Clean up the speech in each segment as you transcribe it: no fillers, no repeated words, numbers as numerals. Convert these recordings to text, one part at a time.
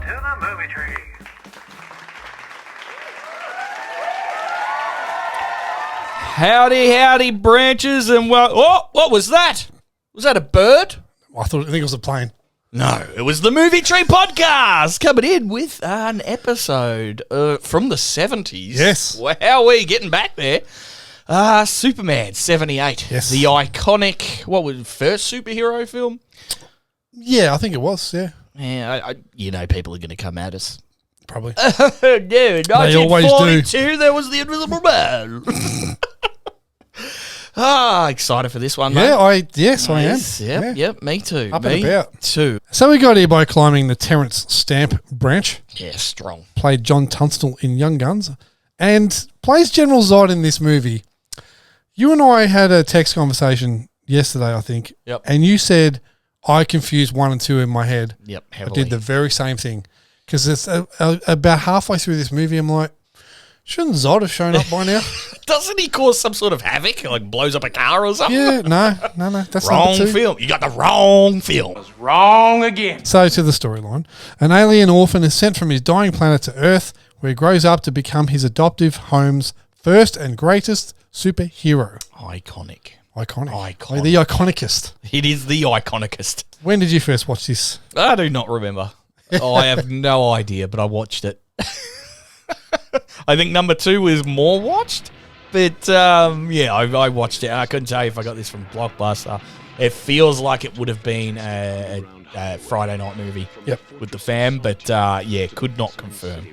to the movie tree. Howdy, howdy, branches, and what was that? Was that a bird? I think it was a plane. No, it was the Movie Tree Podcast coming in with an episode from the 70s. Yes. Wow, we're getting back there. Superman 78. Yes. The iconic, first superhero film? Yeah, I think it was, yeah. Yeah, people are going to come at us. Probably. Yeah, They always do. 1942, there was the Invisible Man. Excited for this one, mate. Yeah, I am. Yep, me too. Up and about. Too. So we got here by climbing the Terence Stamp branch. Yeah, strong. Played John Tunstall in Young Guns and plays General Zod in this movie. You and I had a text conversation yesterday, I think. Yep. And you said I confused 1 and 2 in my head. Yep, I heavily. did the very same thing. Because it's about halfway through this movie, I'm like, shouldn't Zod have shown up by now? Doesn't he cause some sort of havoc, like blows up a car or something? Yeah, no. That's Wrong number 2. film. You got the wrong film. Wrong again. So to the storyline. An alien orphan is sent from his dying planet to Earth, where he grows up to become his adoptive home's first and greatest superhero. Iconic. Iconic. The iconicest. It is the iconicest. When did you first watch this? I do not remember. I have no idea, but I watched it. I think number 2 was more watched, but I watched it. I couldn't tell you if I got this from Blockbuster. It feels like it would have been a Friday night movie with the fam, but could not confirm.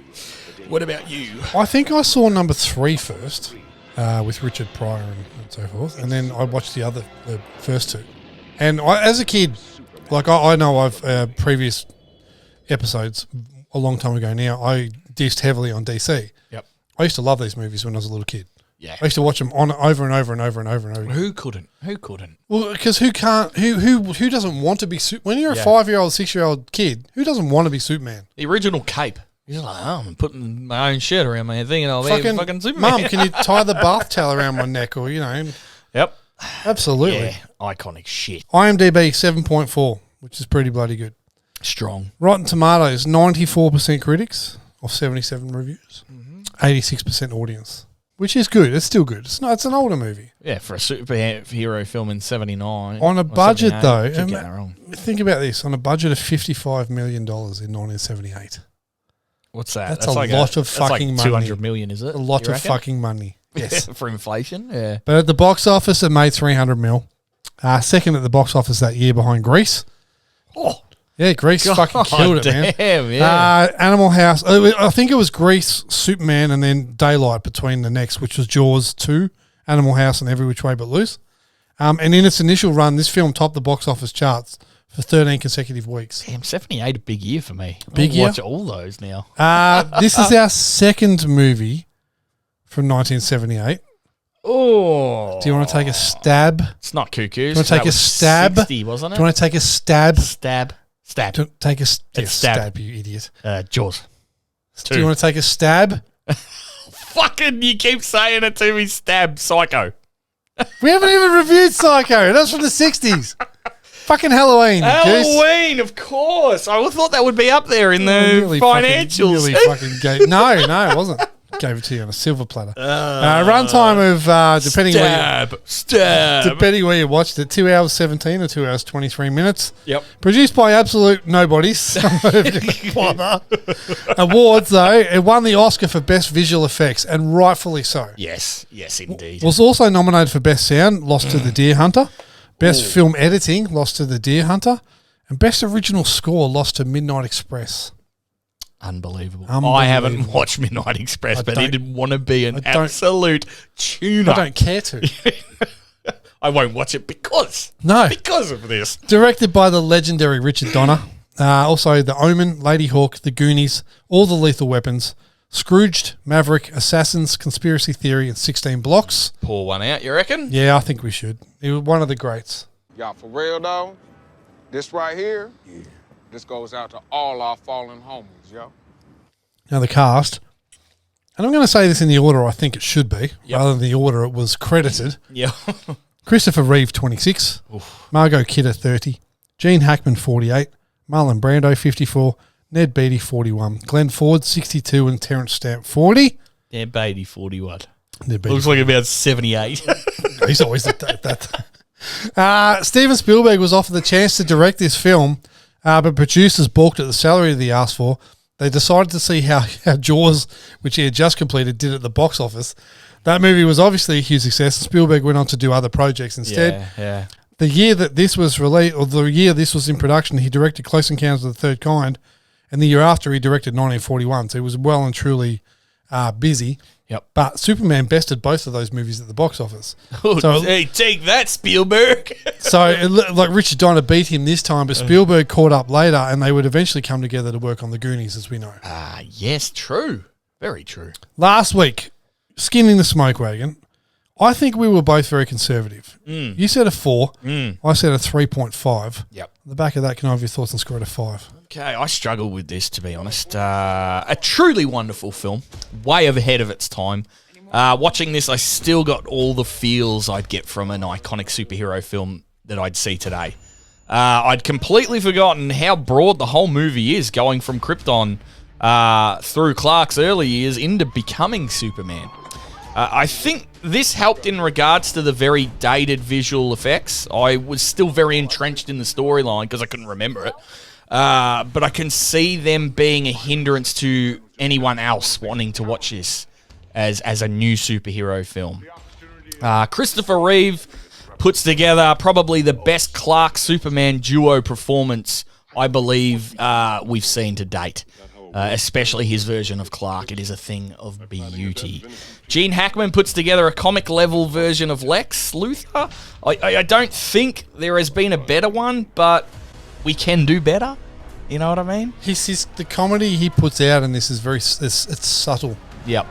What about you? I think I saw number 3 first with Richard Pryor and so forth, and then I watched the first 2. And as a kid, I know I've previous episodes a long time ago now, I dissed heavily on DC. Yep. I used to love these movies when I was a little kid. Yeah. I used to watch them over and over and over and over and over. Who couldn't? Well, because who doesn't want to be when you're a 5-year-old, 6-year-old kid, who doesn't want to be Superman? The original cape. You're like, I'm putting my own shirt around my head thinking I'll be fucking Superman. Mum, can you tie the bath towel around my neck or, Yep. Absolutely. Yeah, iconic shit. IMDb 7.4, which is pretty bloody good. Strong. Rotten Tomatoes, 94% critics of 77 reviews, 86% audience, which is good. It's still good. It's an older movie. Yeah, for a superhero film in 79. On a budget, though, keep getting that wrong. think about this, on a budget of $55 million in 1978. What's that? That's a lot of fucking money. 200 million, is it? A lot of fucking money. Yes. For inflation, yeah. But at the box office, it made 300 mil. Second at the box office that year behind Grease. Oh. Yeah, Grease fucking killed it, man. Damn, yeah. Animal House. I think it was Grease, Superman, and then Daylight between the next, which was Jaws 2, Animal House, and Every Which Way But Loose. And in its initial run, this film topped the box office charts for 13 consecutive weeks. Damn, 78 a big year for me. Big year? Watch all those now. This is our second movie from 1978. Oh. Do you want to take a stab? It's not Cuckoos. Do you want to take a stab? 60, wasn't it? Do you want to take a stab? Stab. Take a It's stab, you idiot. Jaws. Do you want to take a stab? Fucking, you keep saying it to me, stab, Psycho. We haven't even reviewed Psycho. That's from the 60s. Fucking Halloween. Halloween, of course. I thought that would be up there in the financials. No, it wasn't. Gave it to you on a silver platter. Runtime of depending where you watched it, 2 hours 17 or 2 hours 23 minutes. Yep. Produced by absolute nobodies. Awards though, it won the Oscar for best visual effects, and rightfully so. Yes, indeed. Was also nominated for best sound, lost to The Deer Hunter. Best film editing, lost to The Deer Hunter, and best original score, lost to Midnight Express. Unbelievable. I haven't watched Midnight Express, but he didn't want to be an absolute tuner. I don't care to. I won't watch it because of this. Directed by the legendary Richard Donner. Also The Omen, Lady Hawk, The Goonies, all the Lethal Weapons, Scrooged, Maverick, Assassins, Conspiracy Theory, and 16 Blocks. Pour one out, you reckon? Yeah, I think we should. He was one of the greats. Y'all, for real though, this right here, this goes out to all our fallen homies, yo. Now the cast, and I'm going to say this in the order I think it should be, rather than the order it was credited. Yeah. Christopher Reeve, 26. Margot Kidder, 30. Gene Hackman, 48. Marlon Brando, 54. Ned Beatty, 41. Glenn Ford, 62, and Terrence Stamp, 40. Yeah, Beatty, 41. Ned Beatty, Looks like about 78. he's always at that. Steven Spielberg was offered the chance to direct this film, but producers balked at the salary that he asked for. They decided to see how Jaws, which he had just completed, did at the box office. That movie was obviously a huge success. Spielberg went on to do other projects instead. Yeah. The year that this was released, or the year this was in production, he directed Close Encounters of the Third Kind, and the year after he directed 1941. So he was well and truly busy. Yep. But Superman bested both of those movies at the box office. Hey, take that, Spielberg. Like Richard Donner beat him this time, but Spielberg caught up later, and they would eventually come together to work on the Goonies, as we know. Yes, true. Very true. Last week, skinning the smoke wagon, I think we were both very conservative. You said a 4. I said a 3.5. Yep. On the back of that, can I have your thoughts and score it a 5? Okay, I struggle with this, to be honest. A truly wonderful film, way ahead of its time. Watching this, I still got all the feels I'd get from an iconic superhero film that I'd see today. I'd completely forgotten how broad the whole movie is, going from Krypton through Clark's early years into becoming Superman. I think this helped in regards to the very dated visual effects. I was still very entrenched in the storyline because I couldn't remember it. But I can see them being a hindrance to anyone else wanting to watch this as a new superhero film. Christopher Reeve puts together probably the best Clark-Superman duo performance I believe we've seen to date. Especially his version of Clark. It is a thing of beauty. Gene Hackman puts together a comic-level version of Lex Luthor. I don't think there has been a better one, but we can do better. You know what I mean? The comedy he puts out in this is very it's subtle. Yep.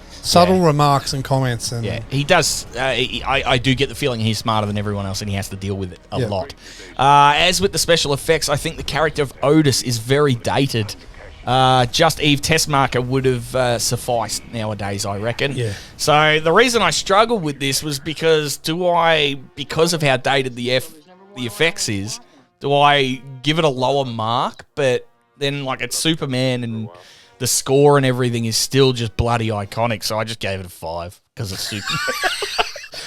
Subtle remarks and comments. And Yeah, he does. I do get the feeling he's smarter than everyone else and he has to deal with it a Yeah. lot. As with the special effects, I think the character of Otis is very dated. Just Eve Tessmacher would have sufficed nowadays, I reckon. Yeah. So the reason I struggled with this was because of how dated the effects is, do I give it a lower mark? But then, like, it's Superman and the score and everything is still just bloody iconic, so I just gave it a 5 because it's Superman.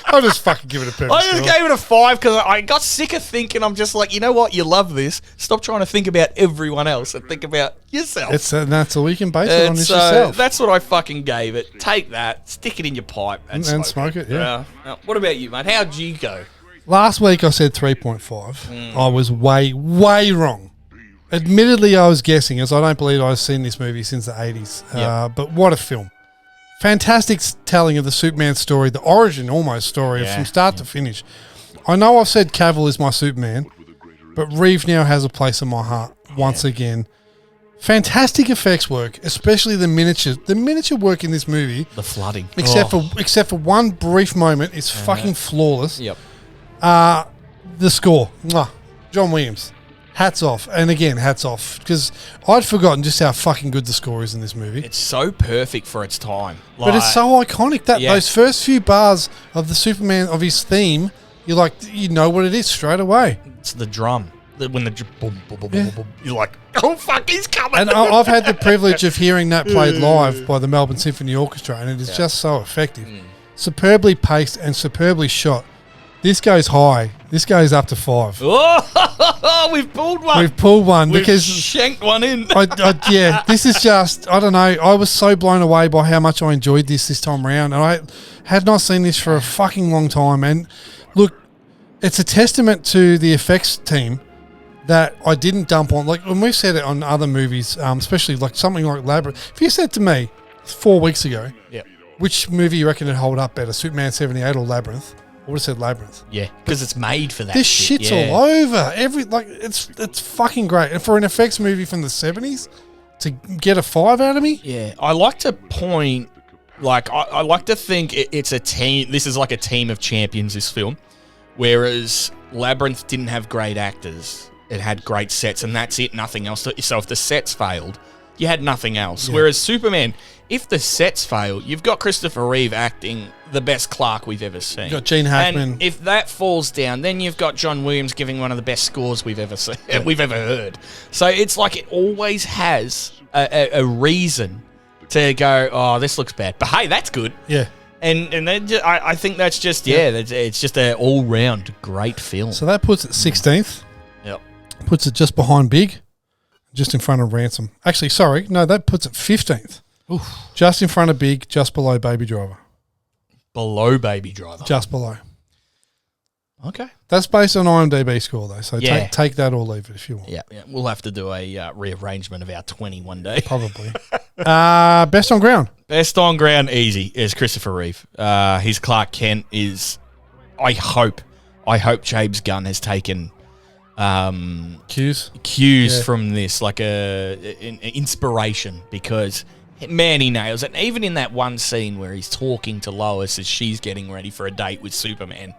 I'll just fucking give it a perfect I just score. gave it a 5 because I got sick of thinking. I'm just like, you know what? You love this. Stop trying to think about everyone else and think about yourself. That's all you can base it on is so yourself. that's what I fucking gave it. Take that, stick it in your pipe, and smoke it, yeah. Now, what about you, mate? How'd you go? Last week I said 3.5. I was way, way wrong. Admittedly, I was guessing, as I don't believe I've seen this movie since the 80s. Yep. But what a film. Fantastic telling of the Superman story, the origin almost story from start to finish. I know I've said Cavill is my Superman, but Reeve now has a place in my heart once again. Fantastic effects work, especially the miniature. The miniature work in this movie, The flooding. except for one brief moment, is fucking flawless. Yep. The score, mwah, John Williams. Hats off. And again, hats off. Because I'd forgotten just how fucking good the score is in this movie. It's so perfect for its time. But it's so iconic. Yeah. Those first few bars of the Superman, of his theme, you're like, you know what it is straight away. It's the drum. When the boom, boom, boom, boom, boom, you're like, oh fuck, he's coming. And I've had the privilege of hearing that played live by the Melbourne Symphony Orchestra, and it is just so effective. Superbly paced and superbly shot. This goes high. This goes up to 5. Oh, we've pulled one. We've pulled one We've because shanked one in. this is just, I don't know. I was so blown away by how much I enjoyed this time around. And I had not seen this for a fucking long time. And look, it's a testament to the effects team that I didn't dump on. Like, when we've said it on other movies, especially like something like Labyrinth. If you said to me 4 weeks ago, which movie you reckon would hold up better, Superman 78 or Labyrinth? I would have said Labyrinth. Yeah, because it's made for that. This shit's all over. It's fucking great. And for an effects movie from the 70s, to get a 5 out of me? Yeah, I like to point, like, I like to think it's a team. This is like a team of champions, this film. Whereas Labyrinth didn't have great actors. It had great sets, and that's it, nothing else. So if the sets failed, you had nothing else. Yeah. Whereas Superman, if the sets fail, you've got Christopher Reeve acting the best Clark we've ever seen. You've got Gene Hackman. And if that falls down, then you've got John Williams giving one of the best scores we've ever seen, we've ever heard. So it's like it always has a reason to go, oh, this looks bad. But hey, that's good. Yeah. And then I think that's just, it's just an all-round great film. So that puts it 16th. Yep. Puts it just behind Big, just in front of Ransom. Actually, sorry. No, that puts it 15th. Oof. Just in front of Big, just below Baby Driver. Below Baby Driver. Just below. Okay. That's based on IMDb score, though. So Yeah. take that or leave it if you want. Yeah. We'll have to do a rearrangement of our 20 one day. Probably. Best on ground. Best on ground, easy, is Christopher Reeve. His Clark Kent is, I hope James Gunn has taken Cues. cues from this, like an inspiration, because man, he nails it. And even in that one scene where he's talking to Lois as she's getting ready for a date with Superman,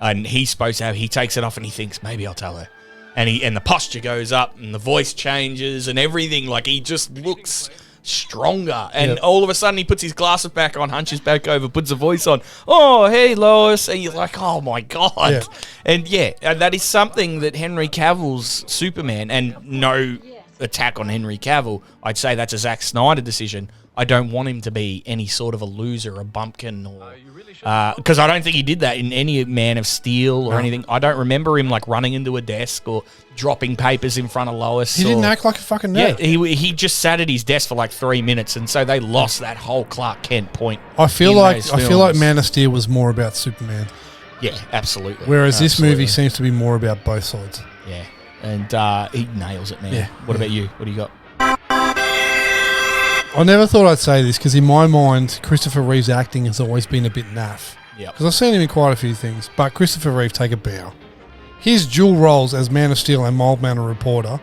and he's supposed to have, he takes it off and he thinks, maybe I'll tell her. And the posture goes up and the voice changes and everything, like he just looks stronger. And all of a sudden he puts his glasses back on, hunches back over, puts a voice on. Oh, hey, Lois. And you're like, oh my God. Yeah. And that is something that Henry Cavill's Superman, and no attack on Henry Cavill, I'd say that's a Zack Snyder decision. I don't want him to be any sort of a loser, a bumpkin, or because I don't think he did that in any Man of Steel or anything. I don't remember him like running into a desk or dropping papers in front of Lois. He didn't act like a fucking nerd. Yeah, he just sat at his desk for like 3 minutes, and so they lost that whole Clark Kent point. I feel in like those films. Man of Steel was more about Superman, Yeah, absolutely. whereas this Absolutely. movie seems to be more about both sides. Yeah, and he nails it, man. Yeah. What about you? What do you got? I never thought I'd say this because in my mind, Christopher Reeve's acting has always been a bit naff. Yeah. Because I've seen him in quite a few things, but Christopher Reeve, take a bow. His dual roles as Man of Steel and Mild Mannered Reporter,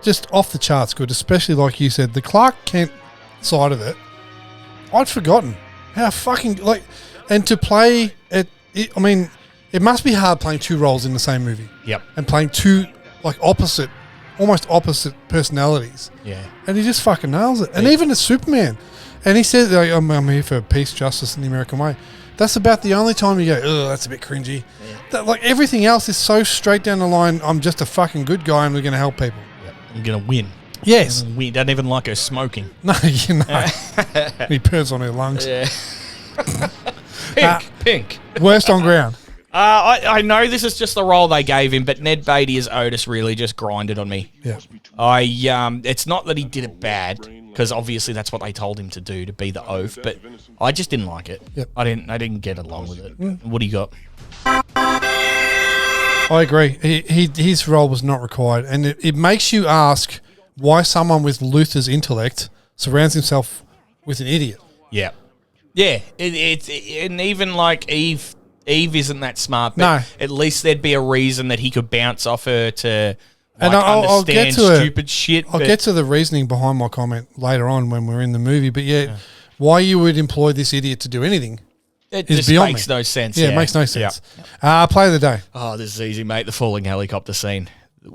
just off the charts good, especially like you said, the Clark Kent side of it, I'd forgotten how fucking, like, and to play it, I mean, it must be hard playing two roles in the same movie. Yep. And playing two, like, almost opposite personalities. Yeah. And he just fucking nails it. And even as Superman. And he says, like, I'm here for peace, justice, and the American way. That's about the only time you go, oh, that's a bit cringy. Yeah. That, like, everything else is so straight down the line, I'm just a fucking good guy and we're going to help people. Yep. I'm going to win. Yes. We don't even like her smoking. No, you know. He burns on her lungs. Yeah. Pink. Worst on ground. I know this is just the role they gave him, but Ned Beatty as Otis really just grinded on me. Yeah. It's not that he did it bad, because obviously that's what they told him to do, to be the oaf, but I just didn't like it. Yep. I didn't get along with it. What do you got? I agree. His role was not required. And it makes you ask why someone with Luther's intellect surrounds himself with an idiot. Yeah. Yeah. And even like Eve isn't that smart, but No. at least there'd be a reason that he could bounce off her to And like, I'll get understand to stupid shit. I'll get to the reasoning behind my comment later on when we're in the movie. But why you would employ this idiot to do anything it is just beyond makes me. no sense. Yeah, it makes no sense. Play of the day. Oh, this is easy, mate. The falling helicopter scene.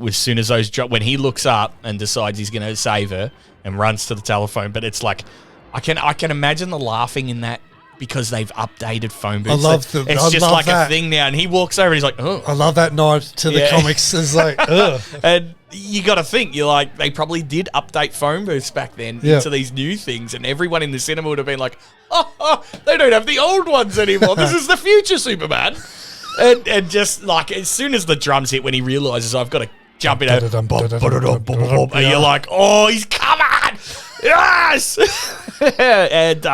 As soon as those drop, when he looks up and decides he's going to save her and runs to the telephone, but it's like I can imagine the laughing in that because they've updated phone booths. It's just like a thing now, and he walks over and he's like, oh. I love that nod to the comics. It's like, ugh. And you got to think, you're like, they probably did update phone booths back then into these new things, and everyone in the cinema would have been like, they don't have the old ones anymore. This is the future Superman. And just like, as soon as the drums hit, when he realizes I've got to jump in, and you're like, oh, he's coming. Yes! And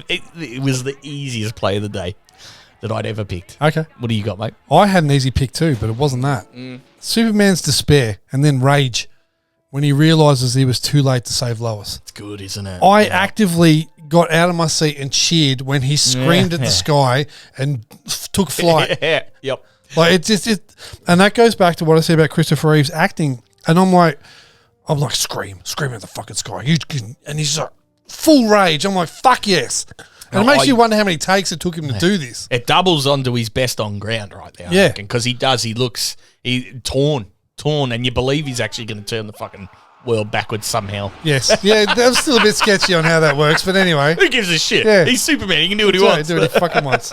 it was the easiest play of the day that I'd ever picked. Okay. What do you got, mate? I had an easy pick too, but it wasn't that. Superman's despair and then rage when he realizes he was too late to save Lois. It's good, isn't it? I actively got out of my seat and cheered when he screamed at the sky and took flight. Yep. Like and that goes back to what I said about Christopher Reeve's acting. And I'm like, scream at the fucking sky. And he's like, full rage. I'm like, fuck yes. And it makes you wonder how many takes it took him to do this. It doubles onto his best on ground right there. Because he looks torn, and you believe he's actually going to turn the fucking world backwards somehow. Yes. Yeah, I'm still a bit sketchy on how that works, but anyway. Who gives a shit? Yeah. He's Superman. He can do what he That's right, wants. do what he fucking wants.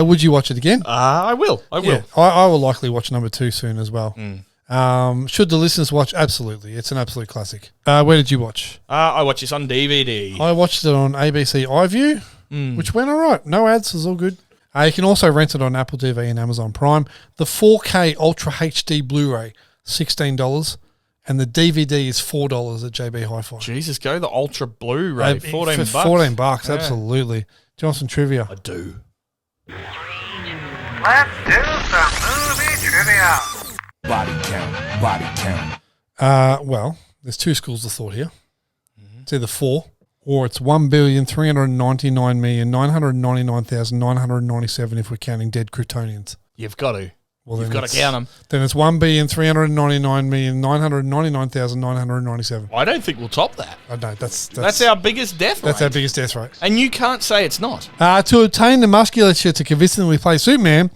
Would you watch it again? I will. I will. Yeah, I will likely watch number 2 soon as well. Should the listeners watch? Absolutely. It's an absolute classic. Where did you watch? I watch this on DVD. I watched it on ABC iView, which went all right. No ads. It was all good. You can also rent it on Apple TV and Amazon Prime. The 4K Ultra HD Blu-ray, $16. And the DVD is $4 at JB Hi-Fi. Jesus, go the Ultra Blu-ray. $14 bucks. $14, Yeah. absolutely. Johnson trivia. I do. Let's do some movie trivia. Body count. Well, there's two schools of thought here. It's either 4 or it's 1,399,999,997 if we're counting dead Kryptonians. You've got to. Well, You've got to count them. Then it's 1,399,999,997. I don't think we'll top that. I know That's our biggest death rate. That's our biggest death rate. And you can't say it's not. To obtain the musculature to convincingly play Superman,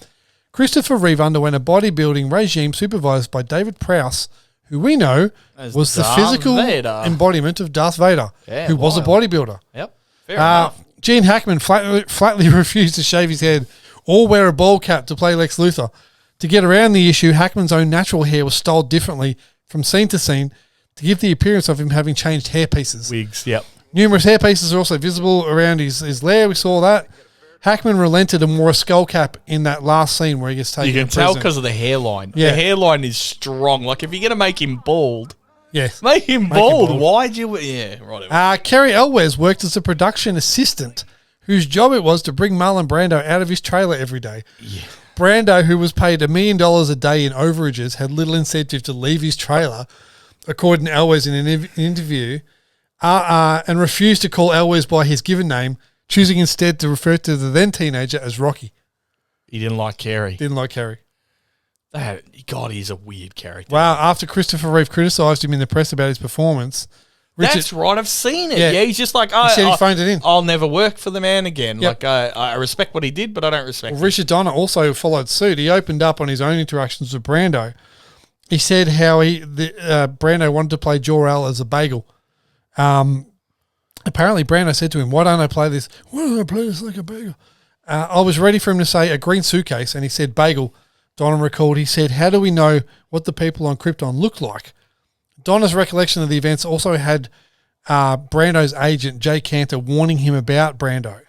Christopher Reeve underwent a bodybuilding regime supervised by David Prowse, who we know As was the Darth physical Vader. embodiment of Darth Vader, Yeah, who was a wild. bodybuilder. Yep. Fair enough. Gene Hackman flatly refused to shave his head or wear a bald cap to play Lex Luthor. To get around the issue, Hackman's own natural hair was styled differently from scene to scene to give the appearance of him having changed hair pieces. Wigs, yep. Numerous hair pieces are also visible around his lair. We saw that. Hackman relented and wore a skull cap in that last scene where he gets taken You can to tell prison. because of the hairline. Yeah. The hairline is strong. Like, if you're going to make him bald, Yes. make him him bald. bald. Why'd you... Yeah, right. Kerry Elwes worked as a production assistant whose job it was to bring Marlon Brando out of his trailer every day. Yeah. Brando, who was paid $1 million a day in overages, had little incentive to leave his trailer, according to Elwes in an interview, and refused to call Elwes by his given name, choosing instead to refer to the then teenager as Rocky. He didn't like Carrie. Didn't like Kerry. God, he's a weird character. Wow, after Christopher Reeve criticised him in the press about his performance, That's right. I've seen it. Yeah. Yeah, he's just like, he said he phoned it in. I'll never work for the man again. Yep. Like, I respect what he did, but I don't respect him. Richard Donner also followed suit. He opened up on his own interactions with Brando. He said how Brando wanted to play Jor-El as a bagel. Apparently, Brando said to him, "Why don't I play this? Why don't I play this like a bagel?" I was ready for him to say a green suitcase, and he said bagel. Donner recalled, he said, "How do we know what the people on Krypton look like?" Donner's recollection of the events also had Brando's agent, Jay Cantor, warning him about Brando,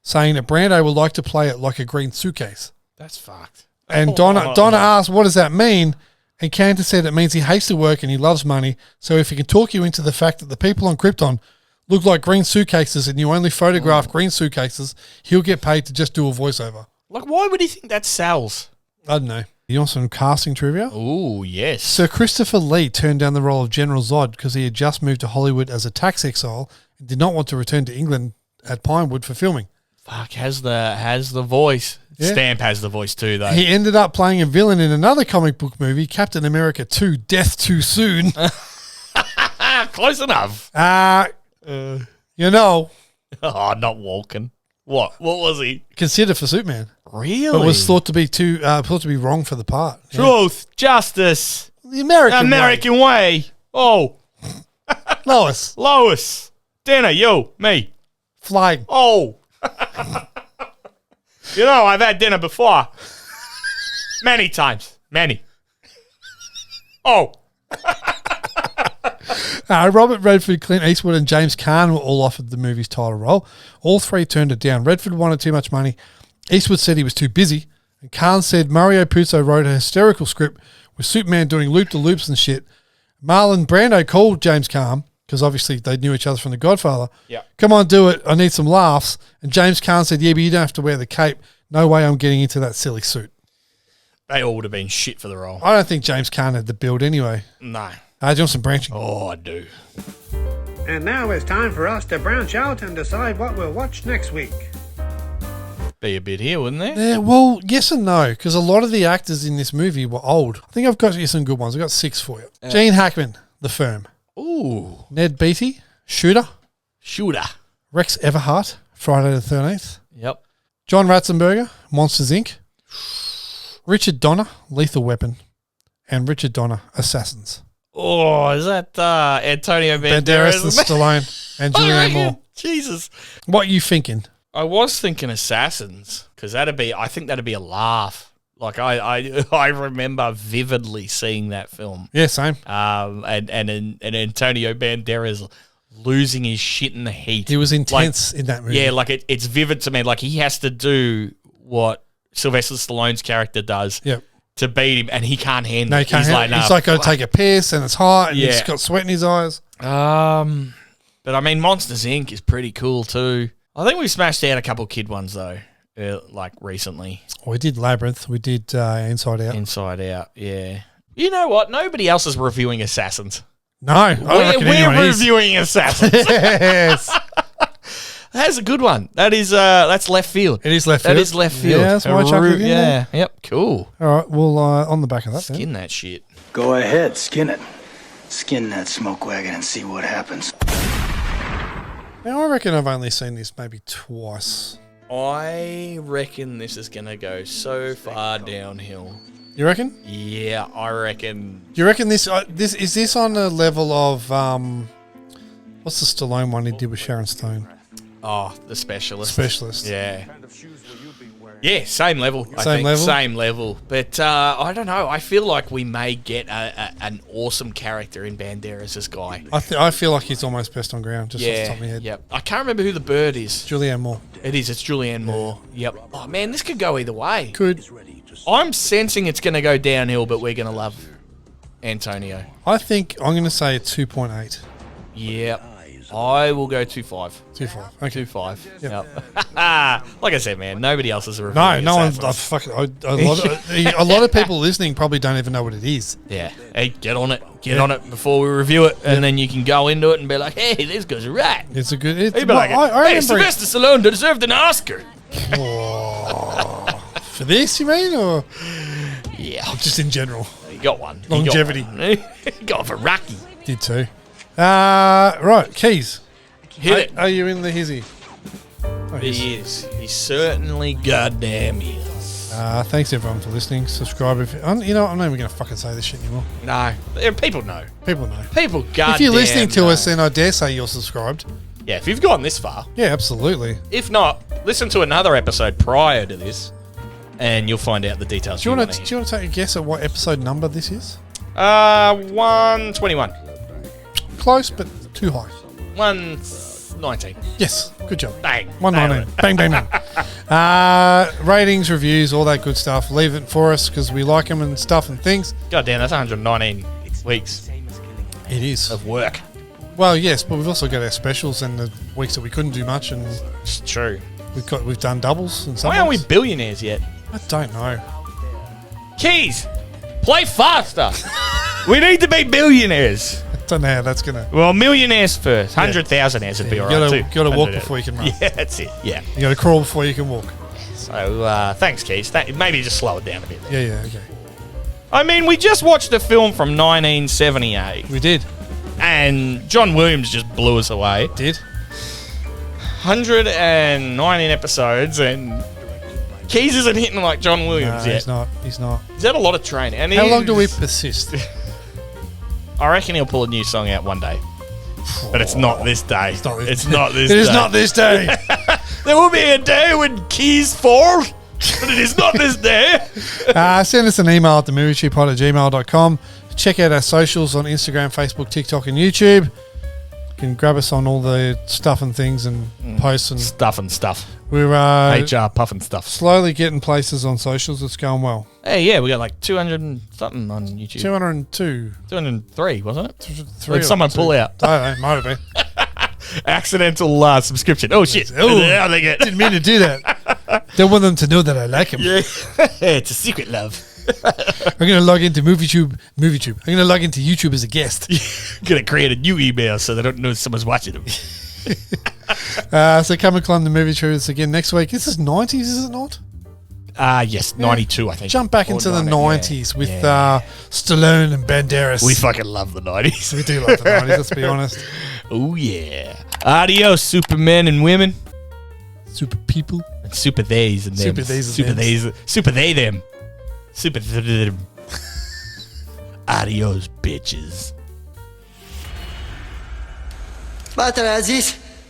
saying that Brando would like to play it like a green suitcase. That's fucked. And Donner asked, "What does that mean?" And Cantor said it means he hates to work and he loves money. So if he can talk you into the fact that the people on Krypton look like green suitcases and you only photograph green suitcases, he'll get paid to just do a voiceover. Like, why would he think that sells? I don't know. You want some casting trivia? Oh, yes. Sir Christopher Lee turned down the role of General Zod because he had just moved to Hollywood as a tax exile and did not want to return to England at Pinewood for filming. Fuck, has the voice. Yeah. Stamp has the voice too, though. He ended up playing a villain in another comic book movie, Captain America 2, Death Too Soon. Close enough. You know, Oh, not Walken. What? What was he? considered for Superman. Really? But was thought to be wrong for the part. Yeah. Truth, justice, The American way. Oh, way. Lois, Lois, dinner, you, me. flying. Oh. You know, I've had dinner before. Many times. Many. Oh. Robert Redford, Clint Eastwood, and James Caan were all offered the movie's title role. All three turned it down. Redford wanted too much money. Eastwood said he was too busy. And Caan said Mario Puzo wrote a hysterical script with Superman doing loop-de-loops and shit. Marlon Brando called James Caan, because obviously they knew each other from The Godfather. Yeah. Come on, do it. I need some laughs. And James Caan said, yeah, but you don't have to wear the cape. No way I'm getting into that silly suit. They all would have been shit for the role. I don't think James Caan had the build anyway. No. Johnson branching. Oh, I do. And now it's time for us to branch out and decide what we'll watch next week. Be a bit here, wouldn't there? Yeah, well, yes and no, because a lot of the actors in this movie were old. I think I've got you some good ones. I've got 6 for you. Gene Hackman, The Firm. Ooh. Ned Beatty, Shooter. Shooter. Rex Everhart, Friday the 13th. Yep. John Ratzenberger, Monsters, Inc. Richard Donner, Lethal Weapon. And Richard Donner, Assassins. Oh, is that Antonio Banderas and Stallone and Julianne Moore. Jesus. What are you thinking? I was thinking Assassins because I think that'd be a laugh. Like I remember vividly seeing that film. Yeah, same. And Antonio Banderas losing his shit in the heat. He was intense in that movie. Yeah, like it's vivid to me. Like he has to do what Sylvester Stallone's character does. Yep. To beat him, and he can't handle No, he it. can't. He's like, go take a piss, and it's hot, and he's got sweat in his eyes. But I mean, Monsters Inc. is pretty cool too. I think we smashed out a couple kid ones though, like recently. We did Labyrinth. We did Inside Out. Inside Out, yeah. You know what? Nobody else is reviewing Assassins. No, I don't reckon anyone we're is. reviewing Assassins. Yes. That's a good one. That's left field. It is left field. That is left field. Yeah, that's why I chucked it in there. Yep, cool. All right, well, on the back of that, Skin that shit. Go ahead, skin it. Skin that smoke wagon and see what happens. Now, I reckon I've only seen this maybe twice. I reckon this is going to go so far downhill. You reckon? Yeah, I reckon. Do you reckon this is this on the level of what's the Stallone one he did with Sharon Stone? Oh, The Specialist. Specialist. Yeah. Yeah, same level. Same level? Same level. But I don't know. I feel like we may get an awesome character in Banderas, this guy. I feel like he's almost best on ground, just off the top of my head. Yep. I can't remember who the bird is. Julianne Moore. It is. It's Julianne Moore. Yep. Oh, man, this could go either way. Could. I'm sensing it's going to go downhill, but we're going to love Antonio. I think I'm going to say 2.8. Yep. I will go 2.5. 2.5. Okay. 2.5. Yep. Like I said, man, nobody else is a review. No one's. A lot of people listening probably don't even know what it is. Yeah. Hey, get on it. Get on it before we review it, and then you can go into it and be like, hey, this goes right. It's a good. It's, Hey, Sylvester Stallone deserved an Oscar. For this, you mean, or Yeah. just in general? You got one. Longevity. You got one for Rocky. Did too. Right, Keys. Hit it. Are you in the hizzy? He is. He certainly goddamn is. Thanks everyone for listening. Subscribe if you know. I'm not even going to fucking say this shit anymore. No. People know. People know. People goddamn If you're listening to know. us, then I dare say you're subscribed. Yeah, if you've gone this far. Yeah, absolutely. If not, listen to another episode prior to this, and you'll find out the details. Do you want to take a guess at what episode number this is? 121. Close, but too high. 119. Yes, good job. Bang. 119. Bang, bang, bang. Ratings, reviews, all that good stuff. Leave it for us because we like them and stuff and things. God damn, that's 119 weeks It is. of work. Well, yes, but we've also got our specials and the weeks that we couldn't do much, and It's true. we've done doubles and some. Why aren't we billionaires yet? I don't know. Keys, play faster. We need to be billionaires. I don't know how that's gonna. Well, millionaires first. 100,000-aires would be You alright too. gotta walk 100. before you can run. Yeah, that's it. Yeah. You gotta crawl before you can walk. So, thanks, Keys. Maybe just slow it down a bit. Yeah, okay. I mean, we just watched a film from 1978, We did. and John Williams just blew us away. Did. 119 episodes, and Keys isn't hitting like John Williams No, yet. he's not. He's had a lot of training. And How long do we persist? I reckon he'll pull a new song out one day. But it's not this day. It's not this It's day. not this It day. is not this day. There will be a day when Keys fall, but it is not this day. Send us an email at themovietubepod@gmail.com. Check out our socials on Instagram, Facebook, TikTok, and YouTube. You can grab us on all the stuff and things and posts. And Stuff and stuff. we're HR puffing stuff. slowly getting places on socials. It's going well. Hey, yeah, we got like 200 and something on YouTube. 202. 203, wasn't it? Three Did someone pull out? I don't know. Might have been. Accidental subscription. Oh, shit. Oh, How they get? didn't mean to do that. Don't want them to know that I like them. Yeah. It's a secret love. I'm going to log into MovieTube. I'm going to log into YouTube as a guest. Gonna create a new email so they don't know someone's watching them. So come and climb the movie truths again next week. This is 90s, is it not? Yes, 92, I think. Jump back Or into the 90, 90s with Stallone and Banderas. We fucking love the 90s. We do love the 90s, let's be honest. Oh, yeah. Adios, supermen and women. Super people. And super theys and them. Super theys and Super thems. theys. Super they them. Super them. Adios, bitches. بطل عزيز